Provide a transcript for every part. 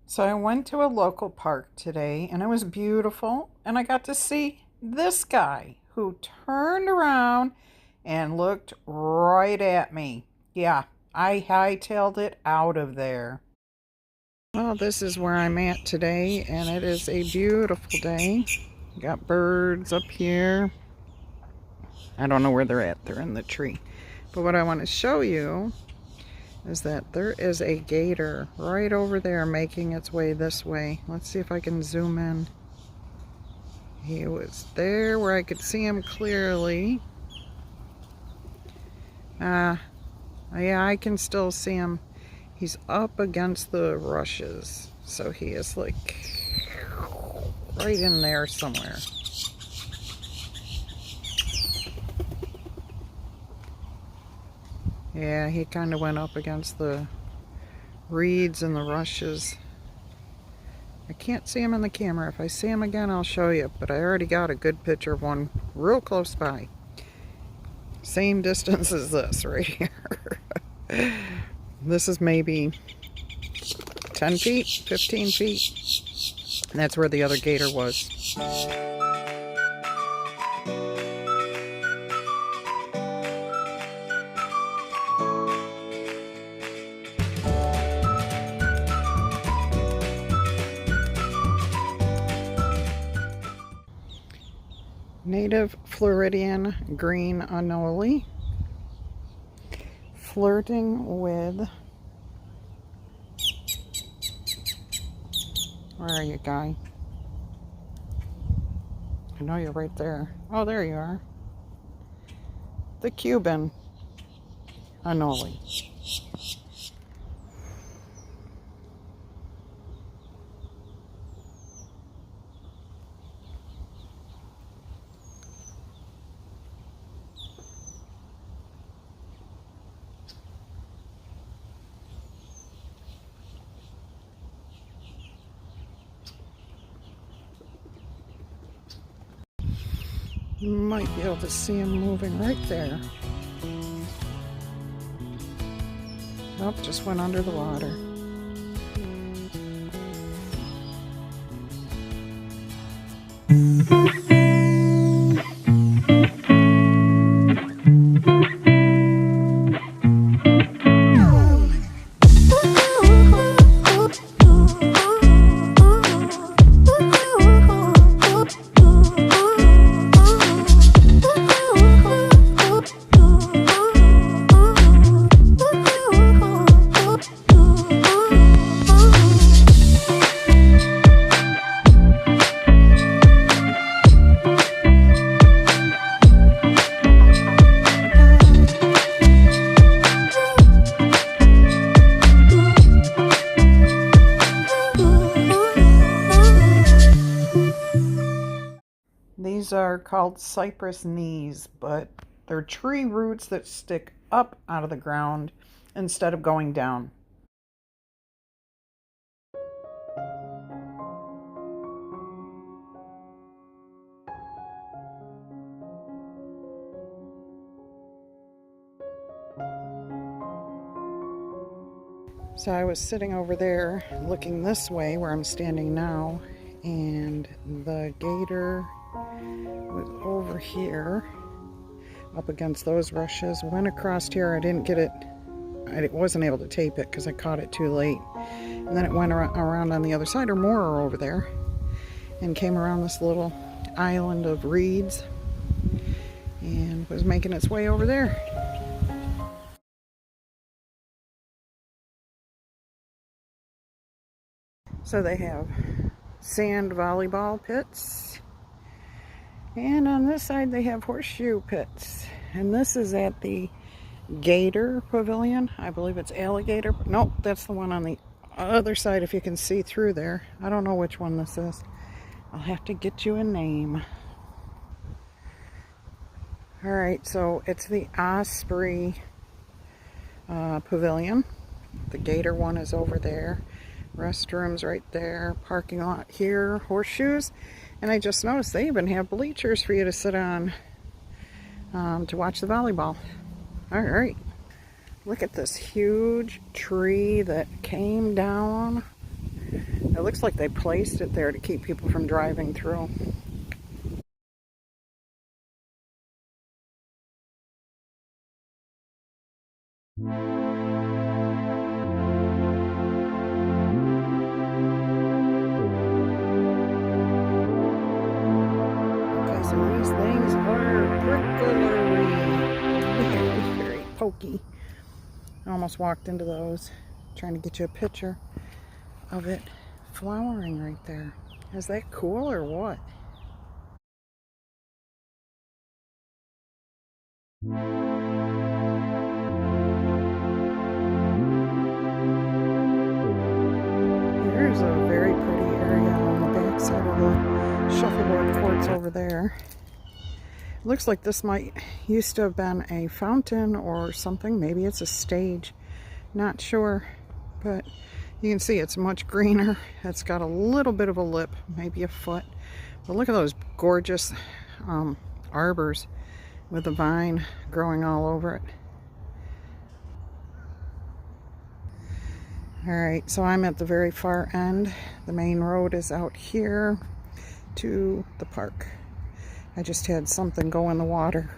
So I went to a local park today and it was beautiful, and I got to see this guy who turned around and looked right at me. Yeah, I hightailed it out of there. Well, this is where I'm at today, and it is a beautiful day. Got birds up here. I don't know where they're at. They're in the tree. But what I want to show you is that there is a gator right over there making its way this way. Let's see if I can zoom in. He was there where I could see him clearly. Yeah, I can still see him. He's up against the rushes, so he is like right in there somewhere. Yeah, he kind of went up against the reeds and the rushes. I can't see him in the camera. If I see him again, I'll show you, but I already got a good picture of one real close by. Same distance as this right here. This is maybe 10 feet, 15 feet. And that's where the other gator was. Native Floridian green anole. Flirting with... Where are you, guy? I know you're right there. Oh, there you are. The Cuban anole. You might be able to see him moving right there. Nope, just went under the water. These are called cypress knees, but they're tree roots that stick up out of the ground instead of going down. So I was sitting over there looking this way where I'm standing now, and the gator was over here up against those rushes. Went across here. I didn't get it. I wasn't able to tape it because I caught it too late. And then it went around on the other side, or more over there, and came around this little island of reeds and was making its way over there. So they have sand volleyball pits, and on this side they have horseshoe pits. And this is at the Gator Pavilion. I believe it's Alligator. Nope, that's the one on the other side if you can see through there. I don't know which one this is. I'll have to get you a name. Alright, so it's the Osprey Pavilion. The Gator one is over there. Restrooms right there. Parking lot here. Horseshoes. And I just noticed they even have bleachers for you to sit on to watch the volleyball. Alright. Look at this huge tree that came down looks like they placed it there to keep people from driving through. Okay, so these things are bricklery. Very pokey. I almost walked into those, trying to get you a picture of it flowering right there. Is that cool or what? Here's a very pretty area on the back side of the shuffleboard courts over there. Looks like this might used to have been a fountain or something. Maybe it's a stage. Not sure, but you can see it's much greener. It's got a little bit of a lip, maybe a foot. But look at those gorgeous arbors with the vine growing all over it. Alright, so I'm at the very far end. The main road is out here to the park. I just had something go in the water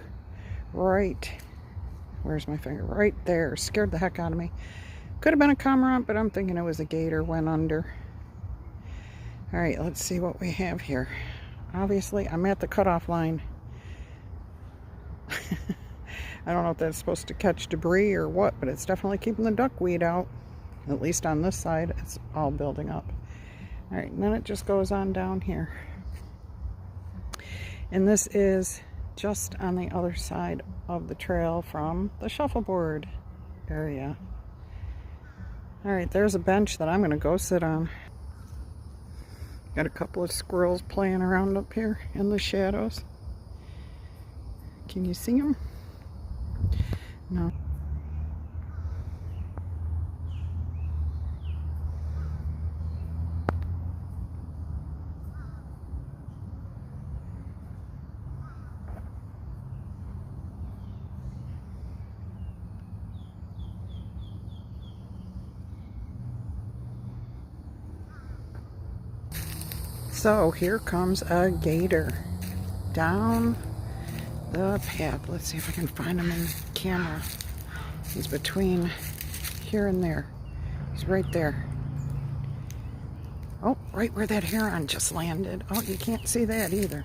right, where's my finger? Right there. Scared the heck out of me. Could have been a cormorant, but I'm thinking it was a gator went under. Alright, let's see what we have here. Obviously, I'm at the cutoff line. I don't know if that's supposed to catch debris or what, but it's definitely keeping the duckweed out. At least on this side, it's all building up. Alright, and then it just goes on down here. And this is just on the other side of the trail from the shuffleboard area. Alright, there's a bench that I'm going to go sit on. Got a couple of squirrels playing around up here in the shadows. Can you see them? No. So here comes a gator down the path. Let's see if I can find him in the camera. He's between here and there. He's right there. Oh, right where that heron just landed. Oh, you can't see that either.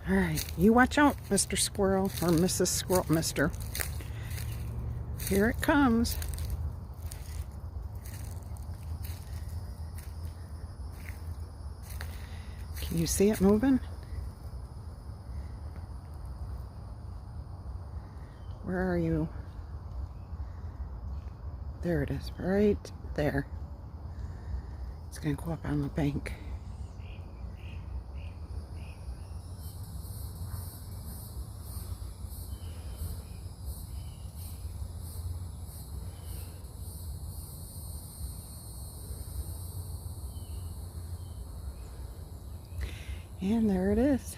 Alright, you watch out, Mr. Squirrel, or Mrs. Squirrel, Mr. Here it comes. Can you see it moving? Where are you? There it is, right there. It's gonna go up on the bank. And there it is.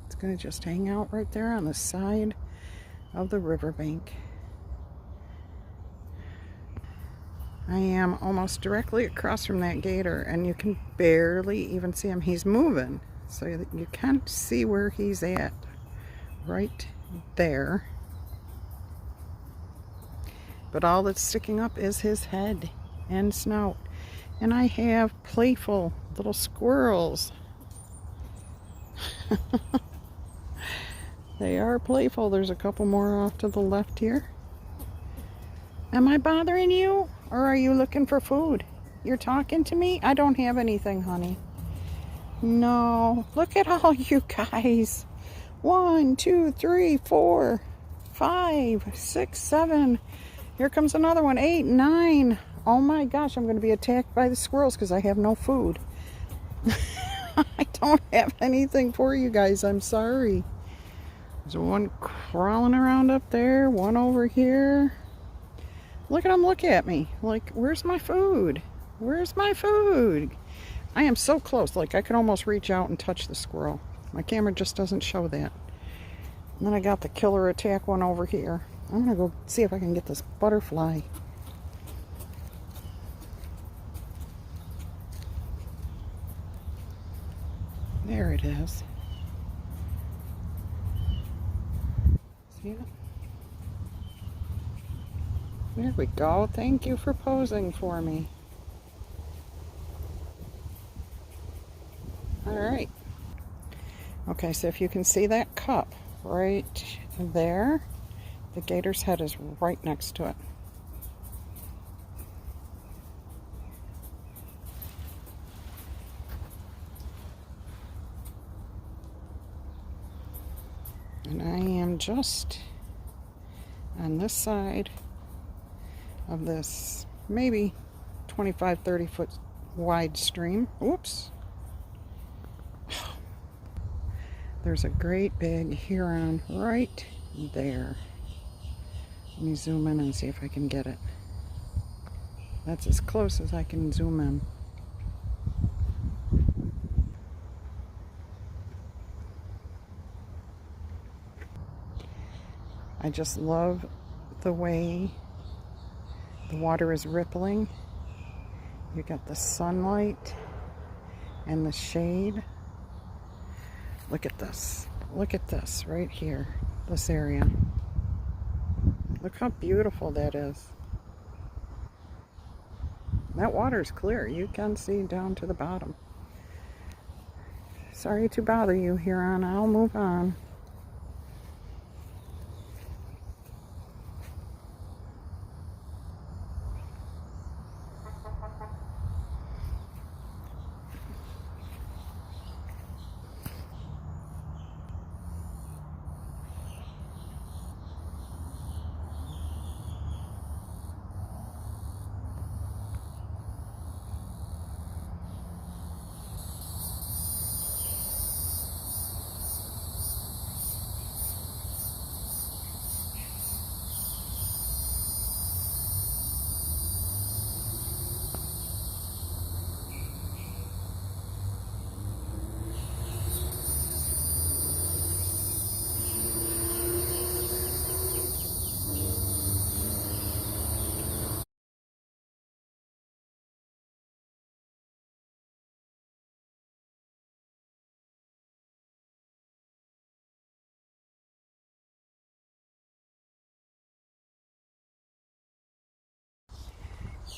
It's going to just hang out right there on the side of the riverbank. I am almost directly across from that gator, and you can barely even see him. He's moving, so you can't see where he's at. Right there. But all that's sticking up is his head and snout. And I have playful little squirrels. They are playful. There's a couple more off to the left here. Am I bothering you? Or are you looking for food? You're talking to me? I don't have anything, honey. No. Look at all you guys. 1, 2, 3, 4, 5, 6, 7. Here comes another one. 8, 9. Oh my gosh, I'm going to be attacked by the squirrels because I have no food. I don't have anything for you guys. I'm sorry. There's one crawling around up there. One over here. Look at them look at me. Like, where's my food? Where's my food? I am so close. Like, I could almost reach out and touch the squirrel. My camera just doesn't show that. And then I got the killer attack one over here. I'm going to go see if I can get this butterfly. There it is. See it? There we go. Thank you for posing for me. All right. Okay, so if you can see that cup right there, the gator's head is right next to it. And I am just on this side of this maybe 25-30 foot wide stream. Whoops. There's a great big heron right there. Let me zoom in and see if I can get it. That's as close as I can zoom in. I just love the way the water is rippling. You got the sunlight and the shade. Look at this. Look at this right here, this area. Look how beautiful that is. That water is clear. You can see down to the bottom. Sorry to bother you, Huron. I'll move on.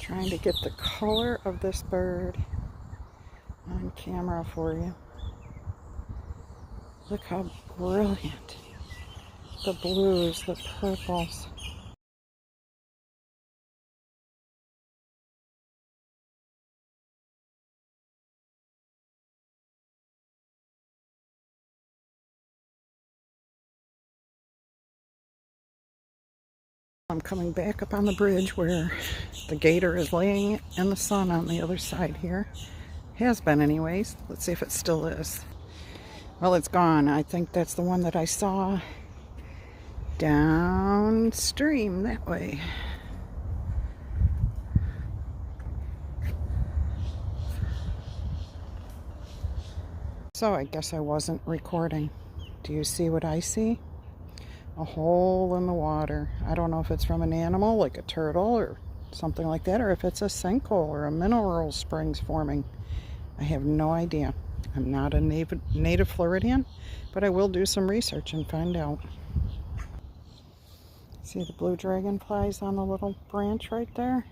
Trying to get the color of this bird on camera for you. Look how brilliant. The blues, the purples. I'm coming back up on the bridge where the gator is laying in the sun on the other side here. Has been anyways. Let's see if it still is. Well, it's gone. I think that's the one that I saw downstream that way. So I guess I wasn't recording. Do you see what I see? A hole in the water. I don't know if it's from an animal like a turtle or something like that, or if it's a sinkhole or a mineral springs forming. I have no idea. I'm not a native Floridian, but I will do some research and find out. See the blue dragonflies on the little branch right there?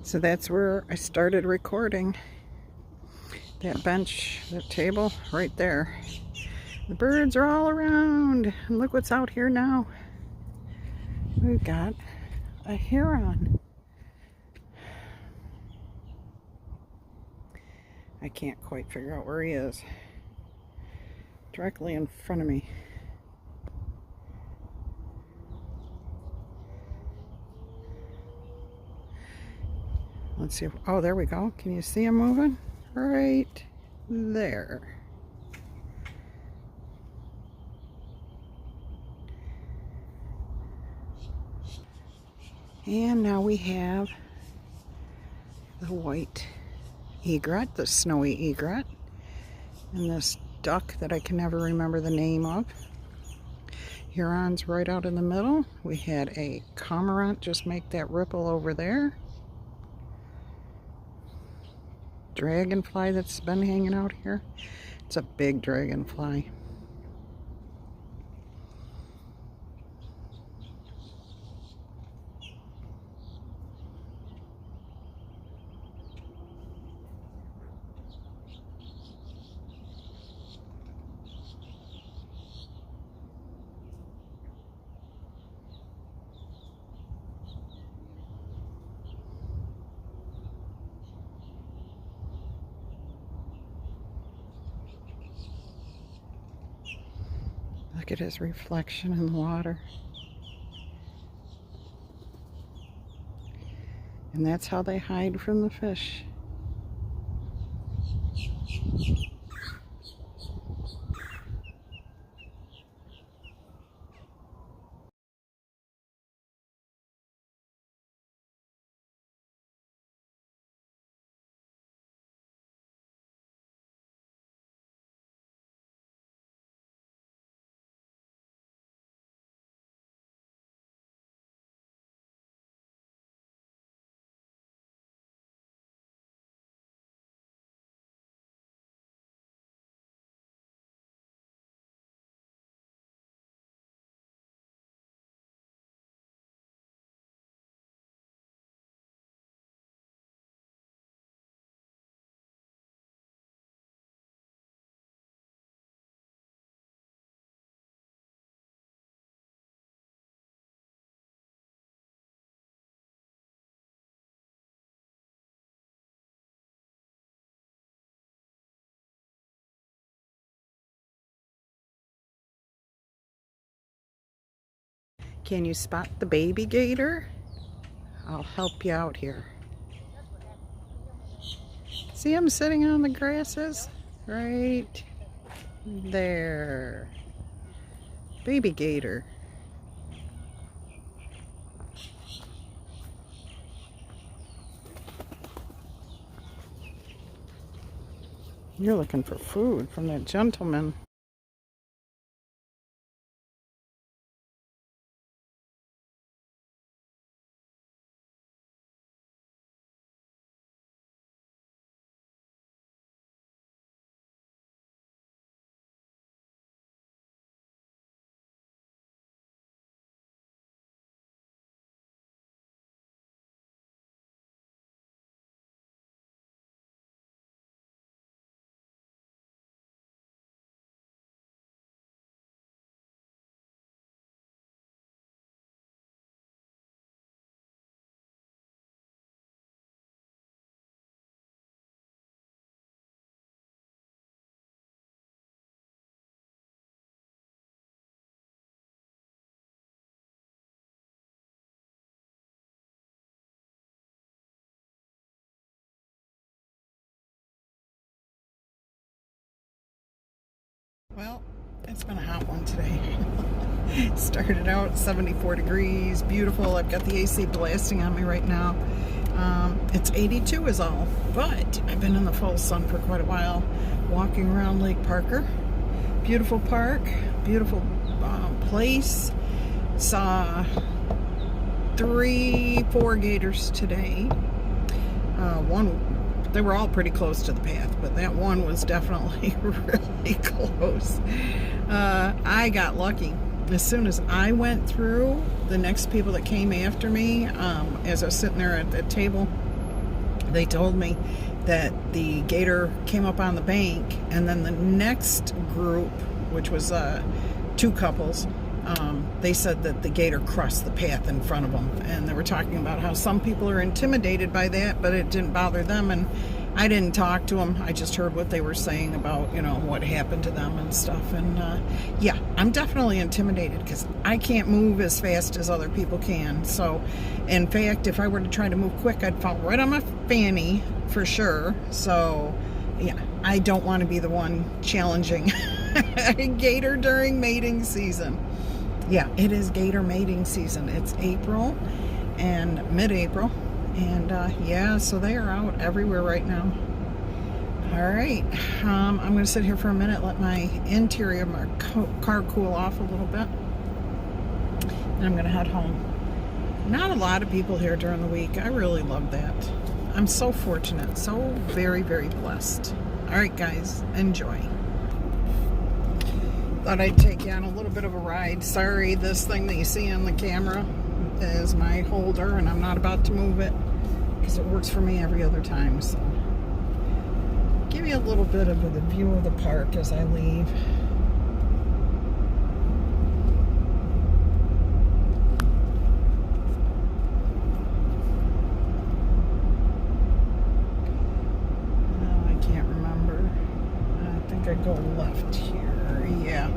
So that's where I started recording. That bench, that table, right there. The birds are all around. And look what's out here now. We've got a heron. I can't quite figure out where he is. Directly in front of me. Let's see if, oh, there we go. Can you see him moving? Right there. And now we have the white egret, the snowy egret, and this duck that I can never remember the name of. Huron's right out in the middle. We had a cormorant just make that ripple over there. Dragonfly that's been hanging out here. It's a big dragonfly. Look at his reflection in the water. And that's how they hide from the fish. Can you spot the baby gator? I'll help you out here. See him sitting on the grasses? Right there. Baby gator. You're looking for food from that gentleman. Well, it's been a hot one today. Started out 74 degrees, beautiful. I've got the AC blasting on me right now. It's 82 is all, but I've been in the full sun for quite a while, walking around Lake Parker. Beautiful park, beautiful place. Saw 3-4 gators today. They were all pretty close to the path, but that one was definitely really close. I got lucky. As soon as I went through, the next people that came after me, as I was sitting there at the table, they told me that the gator came up on the bank, and then the next group, which was 2 couples, they said that the gator crossed the path in front of them, and they were talking about how some people are intimidated by that, but it didn't bother them. And I didn't talk to them. I just heard what they were saying about, what happened to them and stuff. And yeah, I'm definitely intimidated because I can't move as fast as other people can. So, in fact, if I were to try to move quick, I'd fall right on my fanny for sure. So, yeah, I don't want to be the one challenging a gator during mating season. Yeah, it is gator mating season. It's April, in mid-April. And yeah, so they are out everywhere right now. All right, I'm going to sit here for a minute, let my interior of my car cool off a little bit, and I'm going to head home. Not a lot of people here during the week. I really love that. I'm so fortunate, so very, very blessed. All right, guys, enjoy. Thought I'd take you on a little bit of a ride. Sorry, this thing that you see on the camera is my holder, and I'm not about to move it because it works for me every other time. So, give you a little bit of the view of the park as I leave. I go left here, yeah.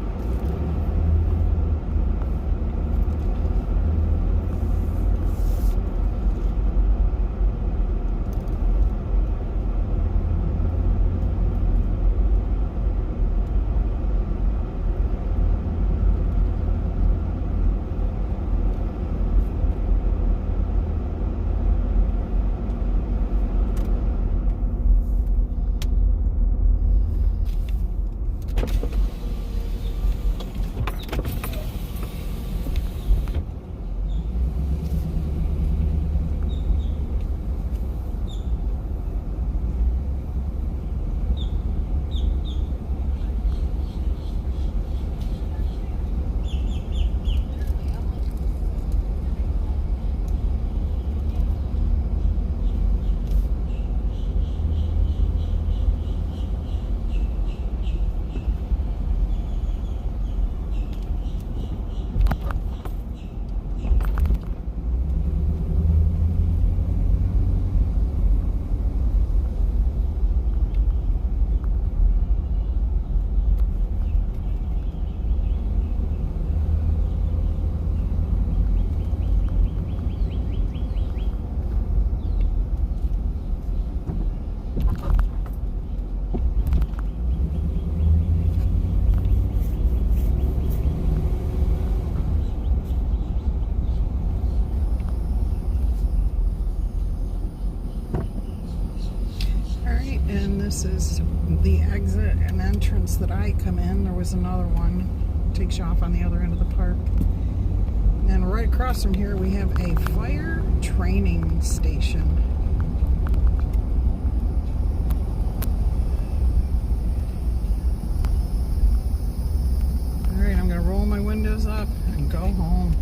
And this is the exit and entrance that I come in. There was another one. Takes you off on the other end of the park. And right across from here we have a fire training station. Alright, I'm going to roll my windows up and go home.